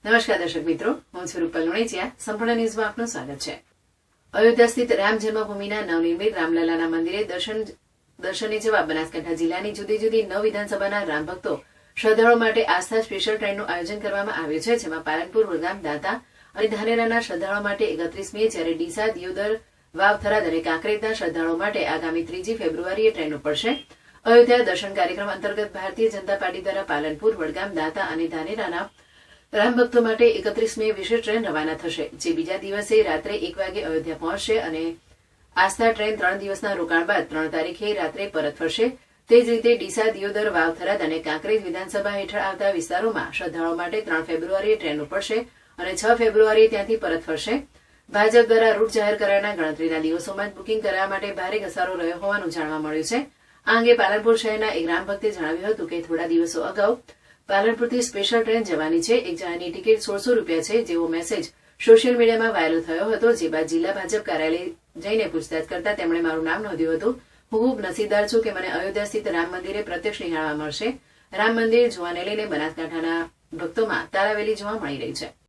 નમસ્કાર દર્શક મિત્રો, હું છું રૂપલ લુણીચિયા. સંપૂર્ણ ન્યૂઝમાં આપનું સ્વાગત છે. અયોધ્યા સ્થિત રામ જન્મભૂમિના નવનિર્મિત રામલલાના મંદિરે દર્શને જવા બનાસકાંઠા જિલ્લાની જુદી જુદી 9 વિધાનસભાના રામ ભક્તો શ્રદ્ધાળુઓ માટે આસ્થા સ્પેશિયલ ટ્રેનનું આયોજન કરવામાં આવ્યું છે, જેમાં પાલનપુર, વડગામ, દાંતા અને ધાનેરાના શ્રદ્ધાળુઓ માટે 31 મે, જ્યારે ડીસા, દિયોદર, વાવ, થરાદ અને કાંકરેજના શ્રદ્ધાળુઓ માટે આગામી 3 ફેબ્રુઆરીએ ટ્રેન ઉપડશે. અયોધ્યા દર્શન કાર્યક્રમ અંતર્ગત ભારતીય જનતા પાર્ટી દ્વારા પાલનપુર, વડગામ, દાંતા અને ધાનેરાના રામ ભક્તો માટે 31 મે વિશેષ ટ્રેન રવાના થશે, જે બીજા દિવસે રાત્રે 1 વાગે અયોધ્યા પહોંચશે અને આસ્થા ટ્રેન 3 દિવસના રોકાણ બાદ 3 તારીખે રાત્રે પરત ફરશે. તે જ રીતે ડીસા, દિયોદર, વાવ, થરાદ અને કાંકરેજ વિધાનસભા હેઠળ આવતા વિસ્તારોમાં શ્રદ્ધાળુઓ માટે 3 ફેબ્રુઆરીએ ટ્રેન ઉપડશે અને 6 ફેબ્રુઆરીએ ત્યાંથી પરત ફરશે. ભાજપ દ્વારા રૂટ જાહેર કરાયાના ગણતરીના દિવસોમાં જ બુકિંગ કરાવવા માટે ભારે ઘસારો રહ્યો હોવાનું જાણવા મળ્યું છે. આ અંગે પાલનપુર શહેરના એક રામ ભક્તે જણાવ્યું હતું કે થોડા દિવસો અગાઉ પાલનપુરથી સ્પેશિયલ ટ્રેન જવાની છે. એક જણાની ટિકિટ 1600 રૂપિયા છે, જેવો મેસેજ સોશિયલ મીડિયામાં વાયરલ થયો હતો. જે બાદ જિલ્લા ભાજપ કાર્યાલય જઈને પૂછતાછ કરતા તેમણે મારું નામ નોંધ્યું હતું. હું ખૂબ નસીબદાર છું કે મને અયોધ્યા સ્થિત રામ મંદિરે પ્રત્યક્ષ નિહાળવા મળશે. રામ મંદિર જોવાને લઈને બનાસકાંઠાના ભક્તોમાં તારાવેલી જોવા મળી રહી છે.